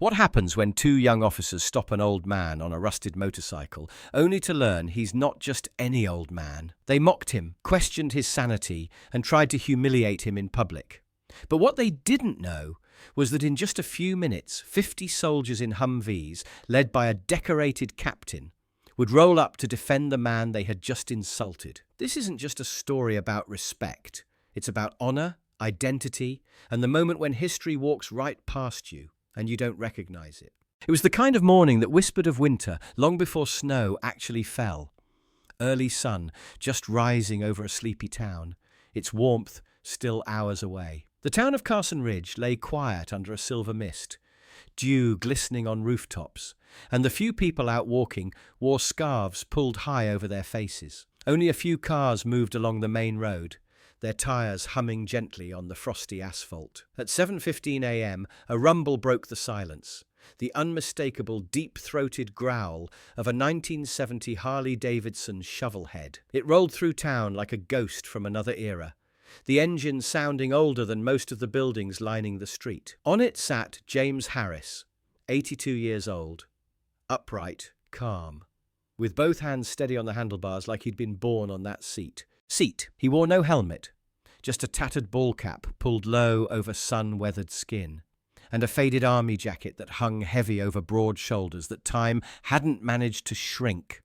What happens when two young officers stop an old man on a rusted motorcycle, only to learn he's not just any old man? They mocked him, questioned his sanity, and tried to humiliate him in public. But what they didn't know was that in just a few minutes, 50 soldiers in Humvees, led by a decorated captain, would roll up to defend the man they had just insulted. This isn't just a story about respect. It's about honor, identity, and the moment when history walks right past you and you don't recognize it. It was the kind of morning that whispered of winter long before snow actually fell. Early sun just rising over a sleepy town, its warmth still hours away. The town of Carson Ridge lay quiet under a silver mist, dew glistening on rooftops, and the few people out walking wore scarves pulled high over their faces. Only a few cars moved along the main road, their tires humming gently on the frosty asphalt. At 7:15 a.m., a rumble broke the silence, the unmistakable deep-throated growl of a 1970 Harley-Davidson shovelhead. It rolled through town like a ghost from another era, the engine sounding older than most of the buildings lining the street. On it sat James Harris, 82 years old, upright, calm, with both hands steady on the handlebars like he'd been born on that seat. He wore no helmet, just a tattered ball cap pulled low over sun-weathered skin, and a faded army jacket that hung heavy over broad shoulders that time hadn't managed to shrink.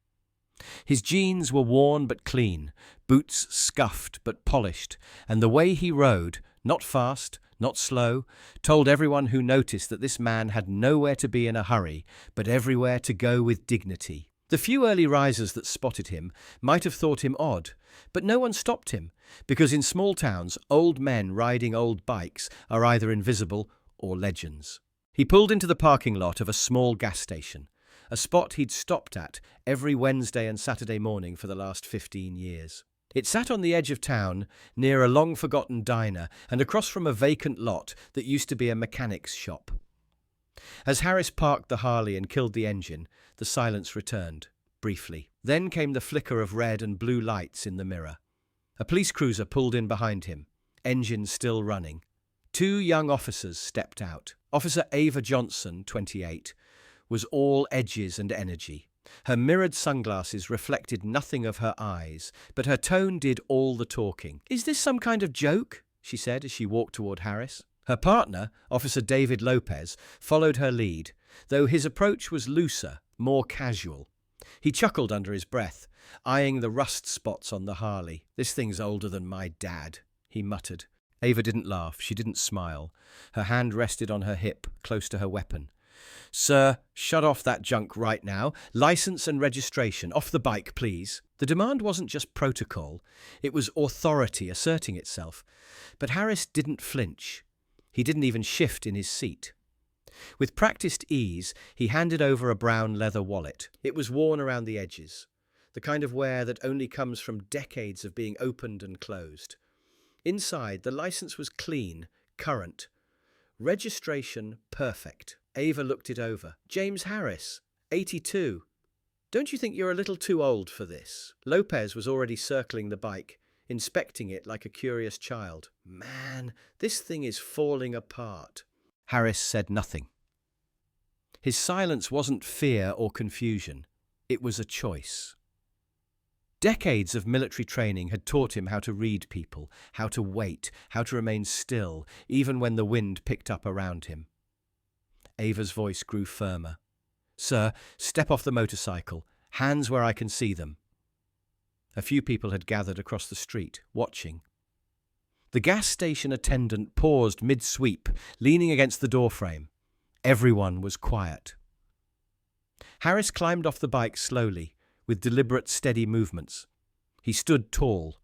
His jeans were worn but clean, boots scuffed but polished, and the way he rode, not fast, not slow, told everyone who noticed that this man had nowhere to be in a hurry, but everywhere to go with dignity. The few early risers that spotted him might have thought him odd, but no one stopped him, because in small towns, old men riding old bikes are either invisible or legends. He pulled into the parking lot of a small gas station, a spot he'd stopped at every Wednesday and Saturday morning for the last 15 years. It sat on the edge of town, near a long-forgotten diner and across from a vacant lot that used to be a mechanic's shop. As Harris parked the Harley and killed the engine, the silence returned, briefly. Then came the flicker of red and blue lights in the mirror. A police cruiser pulled in behind him, engine still running. Two young officers stepped out. Officer Ava Johnson, 28, was all edges and energy. Her mirrored sunglasses reflected nothing of her eyes, but her tone did all the talking. "Is this some kind of joke?" she said as she walked toward Harris. Her partner, Officer David Lopez, followed her lead, though his approach was looser, more casual. He chuckled under his breath, eyeing the rust spots on the Harley. "This thing's older than my dad," he muttered. Ava didn't laugh. She didn't smile. Her hand rested on her hip, close to her weapon. "Sir, shut off that junk right now. License and registration. Off the bike, please." The demand wasn't just protocol. It was authority asserting itself. But Harris didn't flinch. He didn't even shift in his seat. With practiced ease, he handed over a brown leather wallet. It was worn around the edges, the kind of wear that only comes from decades of being opened and closed. Inside, the license was clean, current. Registration perfect. Ava looked it over. "James Harris, 82. Don't you think you're a little too old for this?" Lopez was already circling the bike, inspecting it like a curious child. "Man, this thing is falling apart." Harris said nothing. His silence wasn't fear or confusion. It was a choice. Decades of military training had taught him how to read people, how to wait, how to remain still, even when the wind picked up around him. Ava's voice grew firmer. "Sir, step off the motorcycle. Hands where I can see them." A few people had gathered across the street, watching. The gas station attendant paused mid-sweep, leaning against the doorframe. Everyone was quiet. Harris climbed off the bike slowly, with deliberate, steady movements. He stood tall.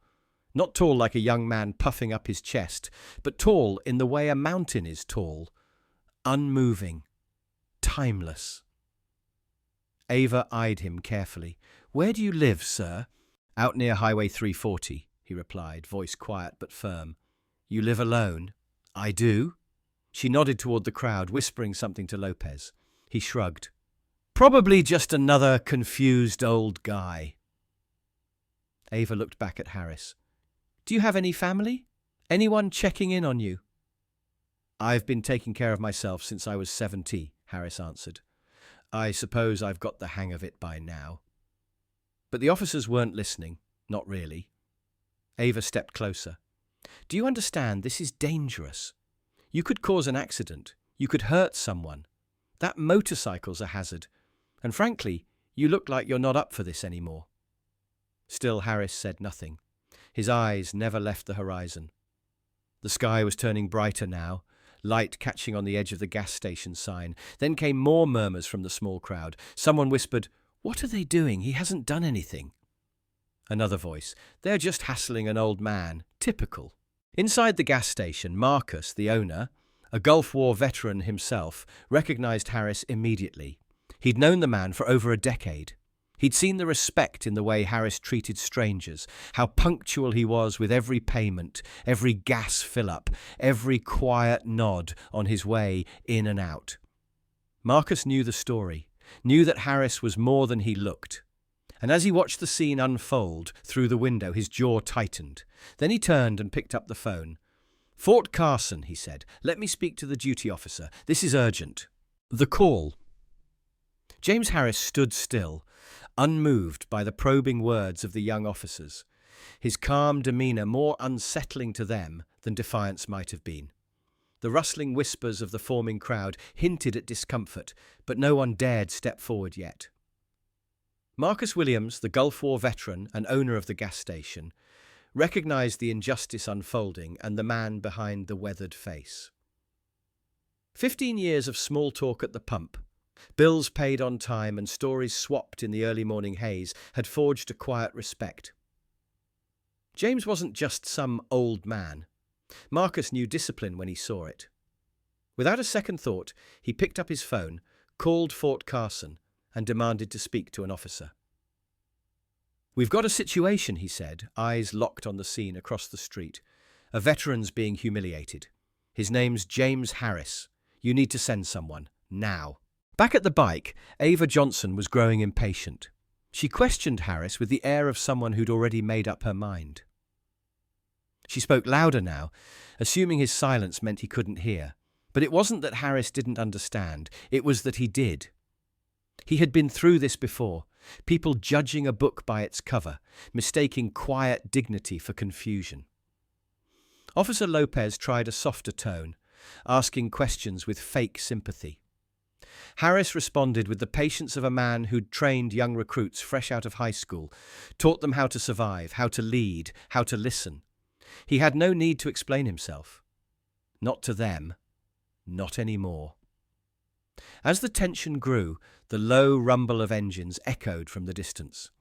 Not tall like a young man puffing up his chest, but tall in the way a mountain is tall. Unmoving. Timeless. Ava eyed him carefully. "Where do you live, sir?" "Out near Highway 340, he replied, voice quiet but firm. "You live alone?" "I do." She nodded toward the crowd, whispering something to Lopez. He shrugged. "Probably just another confused old guy." Ava looked back at Harris. "Do you have any family? Anyone checking in on you?" "I've been taking care of myself since I was 70, Harris answered. "I suppose I've got the hang of it by now." But the officers weren't listening, not really. Ava stepped closer. "Do you understand? This is dangerous. You could cause an accident. You could hurt someone. That motorcycle's a hazard. And frankly, you look like you're not up for this anymore." Still, Harris said nothing. His eyes never left the horizon. The sky was turning brighter now, light catching on the edge of the gas station sign. Then came more murmurs from the small crowd. Someone whispered, "What are they doing? He hasn't done anything." Another voice, "They're just hassling an old man. Typical." Inside the gas station, Marcus, the owner, a Gulf War veteran himself, recognized Harris immediately. He'd known the man for over a decade. He'd seen the respect in the way Harris treated strangers, how punctual he was with every payment, every gas fill-up, every quiet nod on his way in and out. Marcus knew the story, knew that Harris was more than he looked. And as he watched the scene unfold through the window, his jaw tightened. Then he turned and picked up the phone. "Fort Carson," he said. "Let me speak to the duty officer. This is urgent." The call. James Harris stood still, unmoved by the probing words of the young officers, his calm demeanour more unsettling to them than defiance might have been. The rustling whispers of the forming crowd hinted at discomfort, but no one dared step forward yet. Marcus Williams, the Gulf War veteran and owner of the gas station, recognised the injustice unfolding and the man behind the weathered face. 15 years of small talk at the pump, bills paid on time and stories swapped in the early morning haze had forged a quiet respect. James wasn't just some old man. Marcus knew discipline when he saw it. Without a second thought, he picked up his phone, called Fort Carson, and demanded to speak to an officer. "We've got a situation," he said, eyes locked on the scene across the street. "A veteran's being humiliated. His name's James Harris. You need to send someone, now." Back at the bike, Ava Johnson was growing impatient. She questioned Harris with the air of someone who'd already made up her mind. She spoke louder now, assuming his silence meant he couldn't hear. But it wasn't that Harris didn't understand, it was that he did. He had been through this before, people judging a book by its cover, mistaking quiet dignity for confusion. Officer Lopez tried a softer tone, asking questions with fake sympathy. Harris responded with the patience of a man who'd trained young recruits fresh out of high school, taught them how to survive, how to lead, how to listen. He had no need to explain himself. Not to them. Not anymore. As the tension grew, the low rumble of engines echoed from the distance.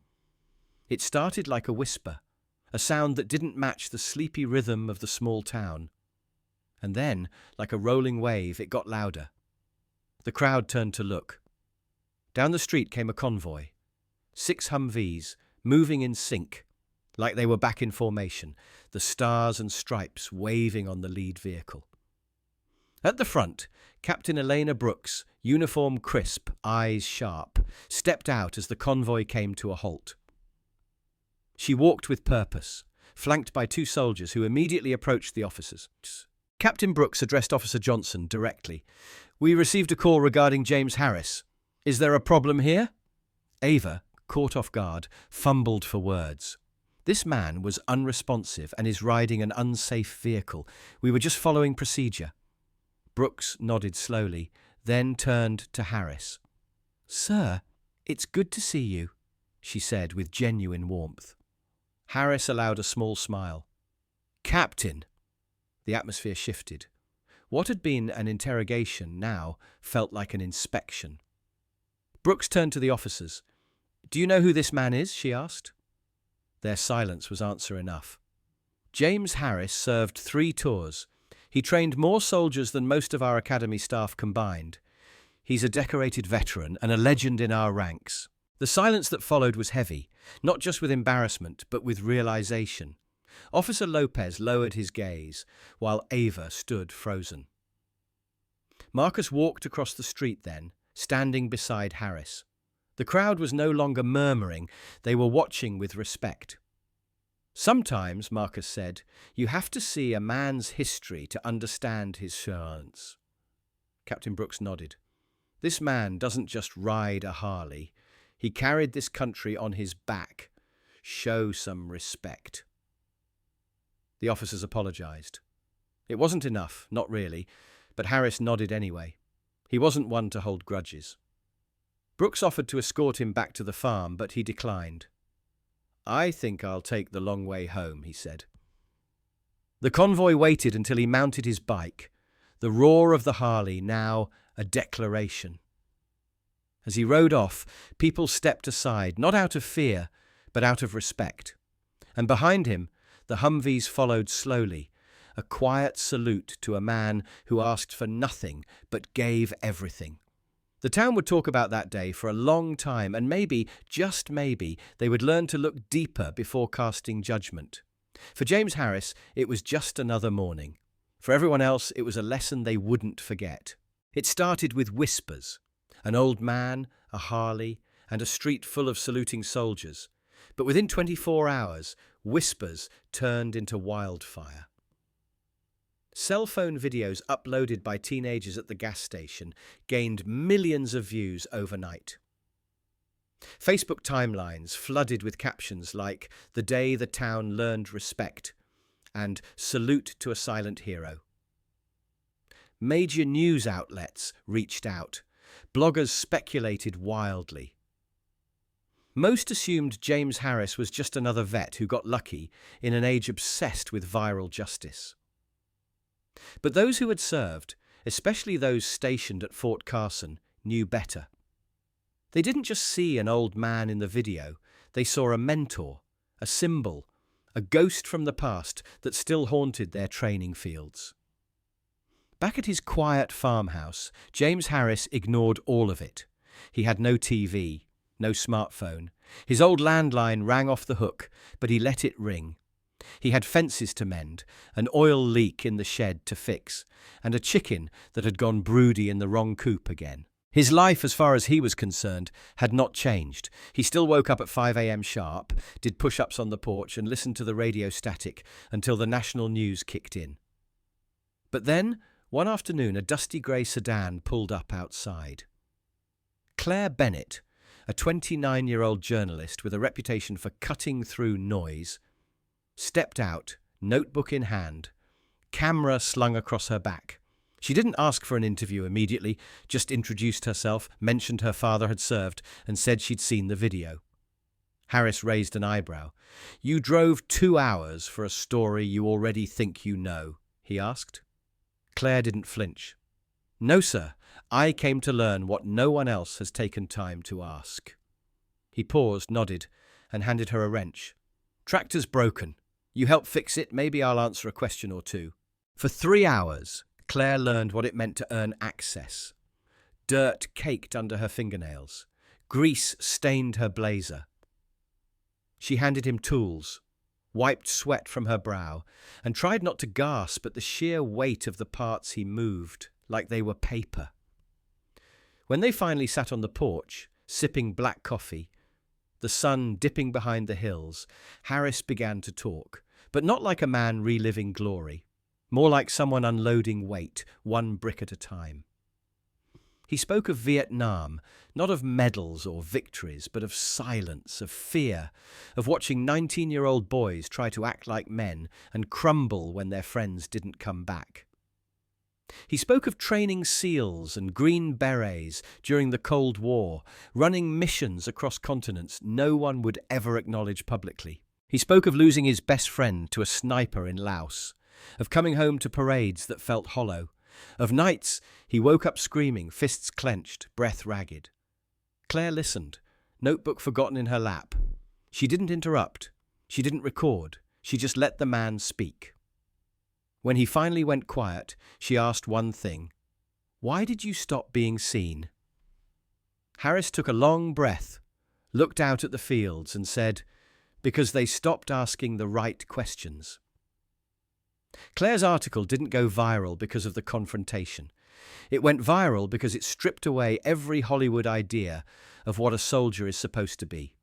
It started like a whisper, a sound that didn't match the sleepy rhythm of the small town. And then, like a rolling wave, it got louder. The crowd turned to look. Down the street came a convoy. 6 Humvees, moving in sync, like they were back in formation, the stars and stripes waving on the lead vehicle. At the front, Captain Elena Brooks, uniform crisp, eyes sharp, stepped out as the convoy came to a halt. She walked with purpose, flanked by 2 soldiers who immediately approached the officers. Captain Brooks addressed Officer Johnson directly. "We received a call regarding James Harris. Is there a problem here?" Ava, caught off guard, fumbled for words. This man was unresponsive and is riding an unsafe vehicle. "We were just following procedure." Brooks nodded slowly, then turned to Harris. "Sir, it's good to see you," she said with genuine warmth. Harris allowed a small smile. "Captain!" The atmosphere shifted. What had been an interrogation now felt like an inspection. Brooks turned to the officers. "Do you know who this man is?" she asked. Their silence was answer enough. James Harris served 3 tours. He trained more soldiers than most of our academy staff combined. He's a decorated veteran and a legend in our ranks. The silence that followed was heavy, not just with embarrassment, but with realization. Officer Lopez lowered his gaze, while Ava stood frozen. Marcus walked across the street then, standing beside Harris. The crowd was no longer murmuring, they were watching with respect. "Sometimes," Marcus said, "you have to see a man's history to understand his chance." Captain Brooks nodded. This man doesn't just ride a Harley. He carried this country on his back. Show some respect." The officers apologized. It wasn't enough, not really, but Harris nodded anyway. He wasn't one to hold grudges. Brooks offered to escort him back to the farm, but he declined. "I think I'll take the long way home," he said. The convoy waited until he mounted his bike, the roar of the Harley now a declaration. As he rode off, people stepped aside, not out of fear, but out of respect. And behind him, the Humvees followed slowly, a quiet salute to a man who asked for nothing but gave everything. The town would talk about that day for a long time, and maybe, just maybe, they would learn to look deeper before casting judgment. For James Harris, it was just another morning. For everyone else, it was a lesson they wouldn't forget. It started with whispers, an old man, a Harley, and a street full of saluting soldiers. But within 24 hours, whispers turned into wildfire. Cell phone videos uploaded by teenagers at the gas station gained millions of views overnight. Facebook timelines flooded with captions like "The day the town learned respect" and "Salute to a silent hero." Major news outlets reached out. Bloggers speculated wildly. Most assumed James Harris was just another vet who got lucky in an age obsessed with viral justice. But those who had served, especially those stationed at Fort Carson, knew better. They didn't just see an old man in the video, they saw a mentor, a symbol, a ghost from the past that still haunted their training fields. Back at his quiet farmhouse, James Harris ignored all of it. He had no TV, no smartphone. His old landline rang off the hook, but he let it ring. He had fences to mend, an oil leak in the shed to fix, and a chicken that had gone broody in the wrong coop again. His life, as far as he was concerned, had not changed. He still woke up at 5 a.m. sharp, did push-ups on the porch and listened to the radio static until the national news kicked in. But then, one afternoon, a dusty grey sedan pulled up outside. Claire Bennett, a 29-year-old journalist with a reputation for cutting through noise, stepped out, notebook in hand, camera slung across her back. She didn't ask for an interview immediately, just introduced herself, mentioned her father had served, and said she'd seen the video. Harris raised an eyebrow. "You drove 2 hours for a story you already think you know?" he asked. Claire didn't flinch. "No, sir. I came to learn what no one else has taken time to ask." He paused, nodded, and handed her a wrench. "Tractor's broken. You help fix it, maybe I'll answer a question or two." For 3 hours, Claire learned what it meant to earn access. Dirt caked under her fingernails. Grease stained her blazer. She handed him tools, wiped sweat from her brow, and tried not to gasp at the sheer weight of the parts he moved, like they were paper. When they finally sat on the porch, sipping black coffee, the sun dipping behind the hills, Harris began to talk, but not like a man reliving glory, more like someone unloading weight, one brick at a time. He spoke of Vietnam, not of medals or victories, but of silence, of fear, of watching 19-year-old boys try to act like men and crumble when their friends didn't come back. He spoke of training SEALs and Green Berets during the Cold War, running missions across continents no one would ever acknowledge publicly. He spoke of losing his best friend to a sniper in Laos, of coming home to parades that felt hollow, of nights he woke up screaming, fists clenched, breath ragged. Claire listened, notebook forgotten in her lap. She didn't interrupt. She didn't record. She just let the man speak. When he finally went quiet, she asked one thing. "Why did you stop being seen?" Harris took a long breath, looked out at the fields and said, "Because they stopped asking the right questions." Claire's article didn't go viral because of the confrontation. It went viral because it stripped away every Hollywood idea of what a soldier is supposed to be.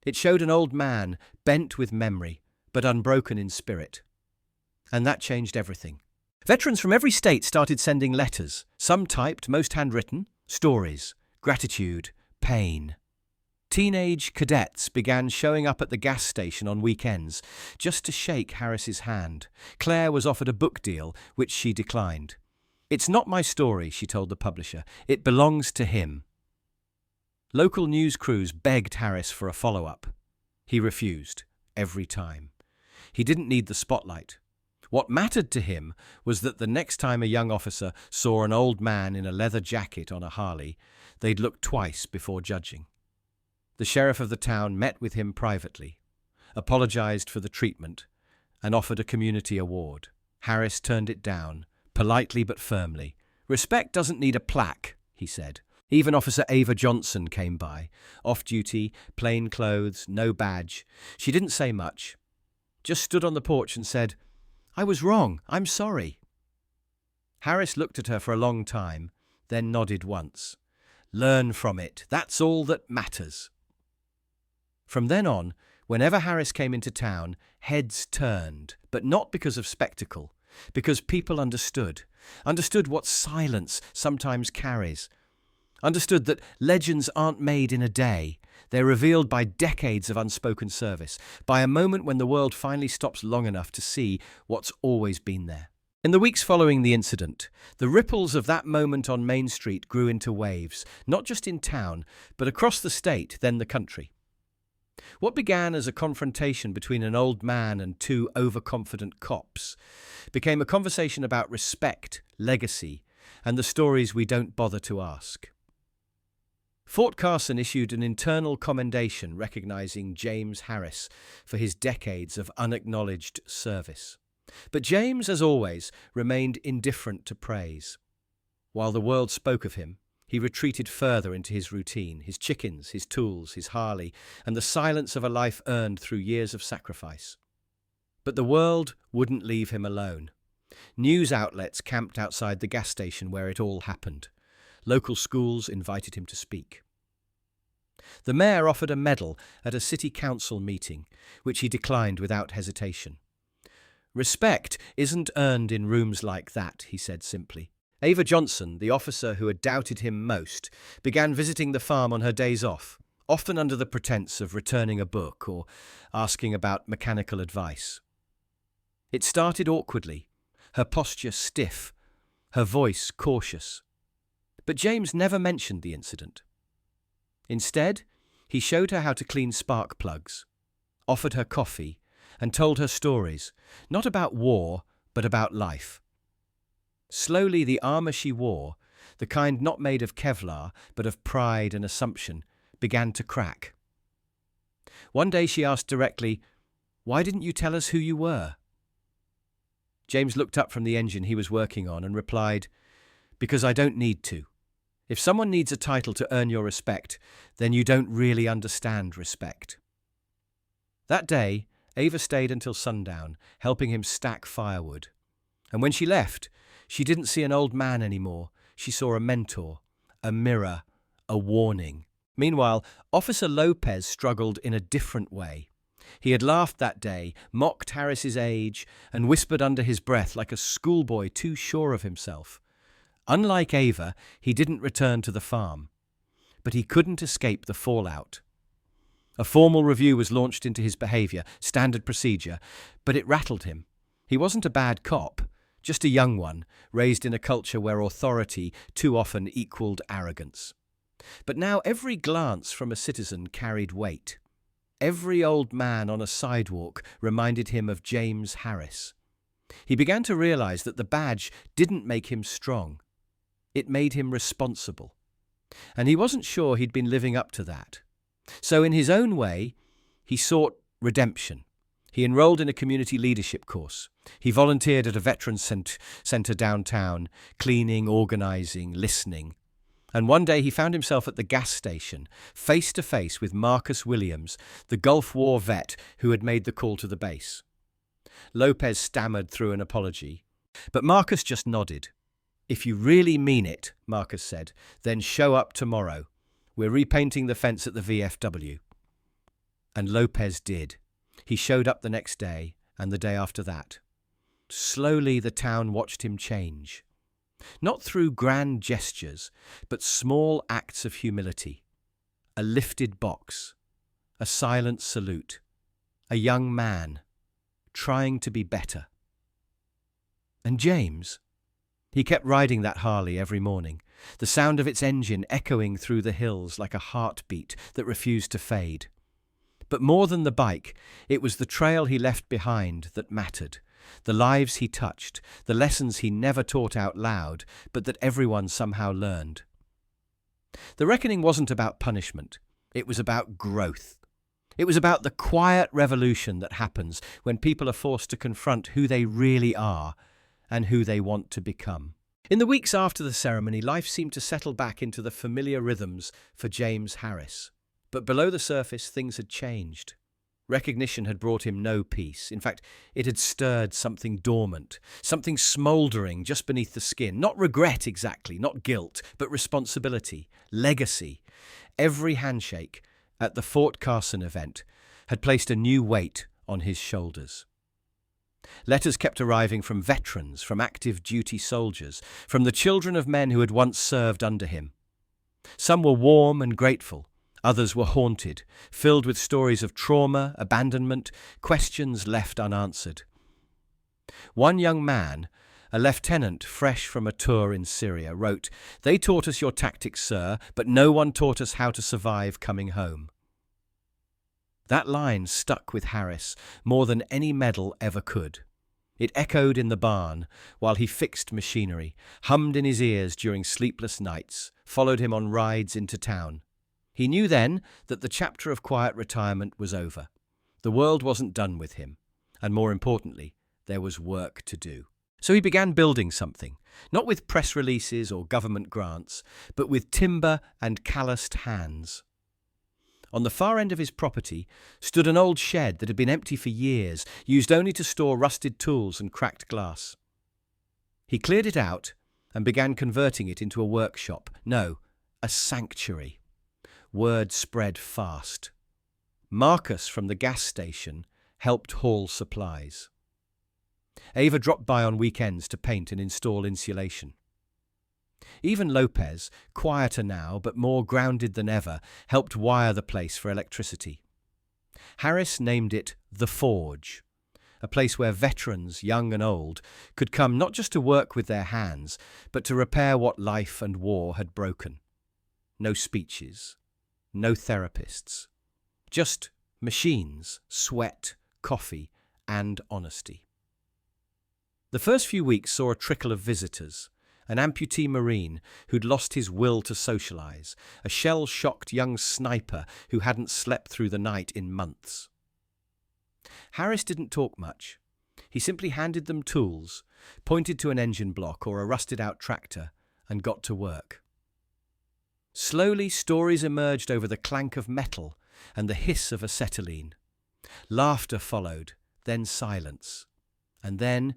It showed an old man bent with memory, but unbroken in spirit. And that changed everything. Veterans from every state started sending letters, some typed, most handwritten, stories, gratitude, pain. Teenage cadets began showing up at the gas station on weekends just to shake Harris's hand. Claire was offered a book deal, which she declined. "It's not my story," she told the publisher. "It belongs to him." Local news crews begged Harris for a follow-up. He refused, every time. He didn't need the spotlight. What mattered to him was that the next time a young officer saw an old man in a leather jacket on a Harley, they'd look twice before judging. The sheriff of the town met with him privately, apologized for the treatment, and offered a community award. Harris turned it down, politely but firmly. "Respect doesn't need a plaque," he said. Even Officer Ava Johnson came by, off-duty, plain clothes, no badge. She didn't say much, just stood on the porch and said, "I was wrong, I'm sorry." Harris looked at her for a long time, then nodded once. "Learn from it, that's all that matters." From then on, whenever Harris came into town, heads turned, but not because of spectacle, because people understood what silence sometimes carries, understood that legends aren't made in a day. They're revealed by decades of unspoken service, by a moment when the world finally stops long enough to see what's always been there. In the weeks following the incident, the ripples of that moment on Main Street grew into waves, not just in town, but across the state, then the country. What began as a confrontation between an old man and two overconfident cops became a conversation about respect, legacy, and the stories we don't bother to ask. Fort Carson issued an internal commendation recognizing James Harris for his decades of unacknowledged service. But James, as always, remained indifferent to praise. While the world spoke of him, he retreated further into his routine, his chickens, his tools, his Harley, and the silence of a life earned through years of sacrifice. But the world wouldn't leave him alone. News outlets camped outside the gas station where it all happened. Local schools invited him to speak. The mayor offered a medal at a city council meeting, which he declined without hesitation. "Respect isn't earned in rooms like that," he said simply. Ava Johnson, the officer who had doubted him most, began visiting the farm on her days off, often under the pretense of returning a book or asking about mechanical advice. It started awkwardly, her posture stiff, her voice cautious. But James never mentioned the incident. Instead, he showed her how to clean spark plugs, offered her coffee, and told her stories, not about war, but about life. Slowly, the armor she wore, the kind not made of Kevlar, but of pride and assumption, began to crack. One day she asked directly, "Why didn't you tell us who you were?" James looked up from the engine he was working on and replied, "Because I don't need to. If someone needs a title to earn your respect, then you don't really understand respect." That day, Ava stayed until sundown, helping him stack firewood. And when she left, she didn't see an old man anymore. She saw a mentor, a mirror, a warning. Meanwhile, Officer Lopez struggled in a different way. He had laughed that day, mocked Harris's age, and whispered under his breath like a schoolboy too sure of himself. Unlike Ava, he didn't return to the farm. But he couldn't escape the fallout. A formal review was launched into his behavior, standard procedure, but it rattled him. He wasn't a bad cop, just a young one, raised in a culture where authority too often equaled arrogance. But now every glance from a citizen carried weight. Every old man on a sidewalk reminded him of James Harris. He began to realize that the badge didn't make him strong. It made him responsible. And he wasn't sure he'd been living up to that. So in his own way, he sought redemption. He enrolled in a community leadership course. He volunteered at a veterans center downtown, cleaning, organizing, listening. And one day he found himself at the gas station, face to face with Marcus Williams, the Gulf War vet who had made the call to the base. Lopez stammered through an apology, but Marcus just nodded. "If you really mean it," Marcus said, "then show up tomorrow. We're repainting the fence at the VFW." And Lopez did. He showed up the next day and the day after that. Slowly the town watched him change. Not through grand gestures, but small acts of humility. A lifted box, a silent salute, a young man trying to be better. And James? He kept riding that Harley every morning, the sound of its engine echoing through the hills like a heartbeat that refused to fade. But more than the bike, it was the trail he left behind that mattered, the lives he touched, the lessons he never taught out loud, but that everyone somehow learned. The reckoning wasn't about punishment, it was about growth. It was about the quiet revolution that happens when people are forced to confront who they really are and who they want to become. In the weeks after the ceremony, life seemed to settle back into the familiar rhythms for James Harris. But below the surface, things had changed. Recognition had brought him no peace. In fact, it had stirred something dormant, something smouldering just beneath the skin. Not regret exactly, not guilt, but responsibility, legacy. Every handshake at the Fort Carson event had placed a new weight on his shoulders. Letters kept arriving from veterans, from active duty soldiers, from the children of men who had once served under him. Some were warm and grateful. Others were haunted, filled with stories of trauma, abandonment, questions left unanswered. One young man, a lieutenant fresh from a tour in Syria, wrote, "They taught us your tactics, sir, but no one taught us how to survive coming home." That line stuck with Harris more than any medal ever could. It echoed in the barn while he fixed machinery, hummed in his ears during sleepless nights, followed him on rides into town. He knew then that the chapter of quiet retirement was over. The world wasn't done with him, and more importantly, there was work to do. So he began building something, not with press releases or government grants, but with timber and calloused hands. On the far end of his property stood an old shed that had been empty for years, used only to store rusted tools and cracked glass. He cleared it out and began converting it into a workshop. No, a sanctuary. Word spread fast. Marcus from the gas station helped haul supplies. Ava dropped by on weekends to paint and install insulation. Even Lopez, quieter now but more grounded than ever, helped wire the place for electricity. Harris named it The Forge, a place where veterans, young and old, could come not just to work with their hands, but to repair what life and war had broken. No speeches, no therapists, just machines, sweat, coffee, and honesty. The first few weeks saw a trickle of visitors. An amputee Marine who'd lost his will to socialize, a shell-shocked young sniper who hadn't slept through the night in months. Harris didn't talk much. He simply handed them tools, pointed to an engine block or a rusted-out tractor, and got to work. Slowly, stories emerged over the clank of metal and the hiss of acetylene. Laughter followed, then silence, and then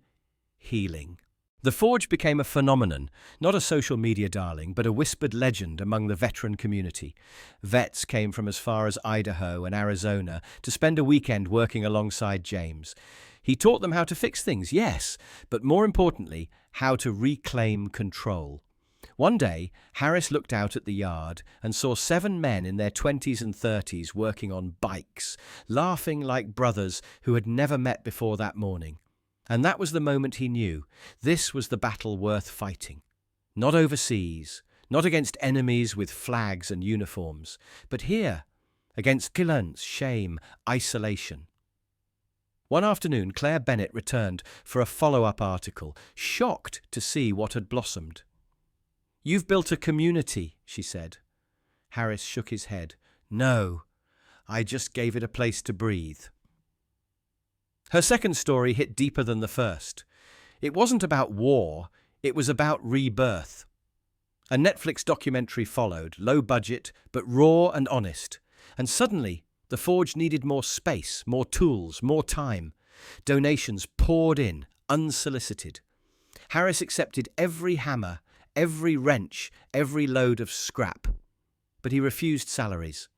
healing. The Forge became a phenomenon, not a social media darling, but a whispered legend among the veteran community. Vets came from as far as Idaho and Arizona to spend a weekend working alongside James. He taught them how to fix things, yes, but more importantly, how to reclaim control. One day, Harris looked out at the yard and saw 7 men in their 20s and 30s working on bikes, laughing like brothers who had never met before that morning. And that was the moment he knew this was the battle worth fighting. Not overseas, not against enemies with flags and uniforms, but here, against silence, shame, isolation. One afternoon, Claire Bennett returned for a follow-up article, shocked to see what had blossomed. "You've built a community," she said. Harris shook his head. "No, I just gave it a place to breathe." Her second story hit deeper than the first. It wasn't about war, it was about rebirth. A Netflix documentary followed, low budget, but raw and honest. And suddenly, the Forge needed more space, more tools, more time. Donations poured in, unsolicited. Harris accepted every hammer, every wrench, every load of scrap. But he refused salaries.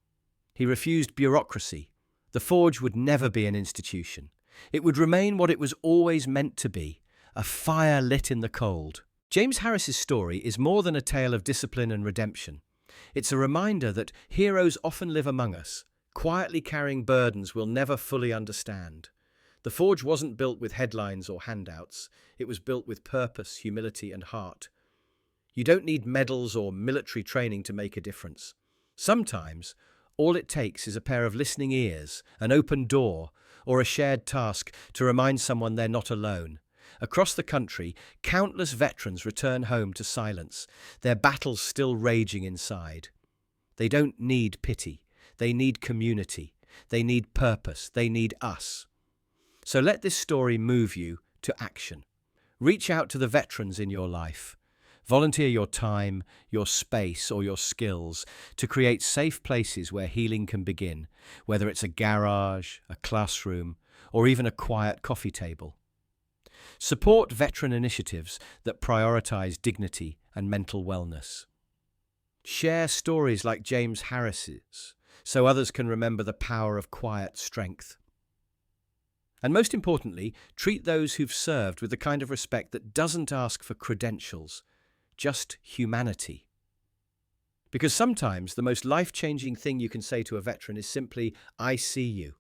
He refused bureaucracy. The Forge would never be an institution. It would remain what it was always meant to be, a fire lit in the cold. James Harris's story is more than a tale of discipline and redemption. It's a reminder that heroes often live among us, quietly carrying burdens we'll never fully understand. The Forge wasn't built with headlines or handouts. It was built with purpose, humility, and heart. You don't need medals or military training to make a difference. Sometimes, all it takes is a pair of listening ears, an open door, or a shared task to remind someone they're not alone. Across the country, countless veterans return home to silence, their battles still raging inside. They don't need pity. They need community. They need purpose. They need us. So let this story move you to action. Reach out to the veterans in your life. Volunteer your time, your space, or your skills to create safe places where healing can begin, whether it's a garage, a classroom, or even a quiet coffee table. Support veteran initiatives that prioritize dignity and mental wellness. Share stories like James Harris's so others can remember the power of quiet strength. And most importantly, treat those who've served with the kind of respect that doesn't ask for credentials, just humanity. Because sometimes the most life-changing thing you can say to a veteran is simply, "I see you."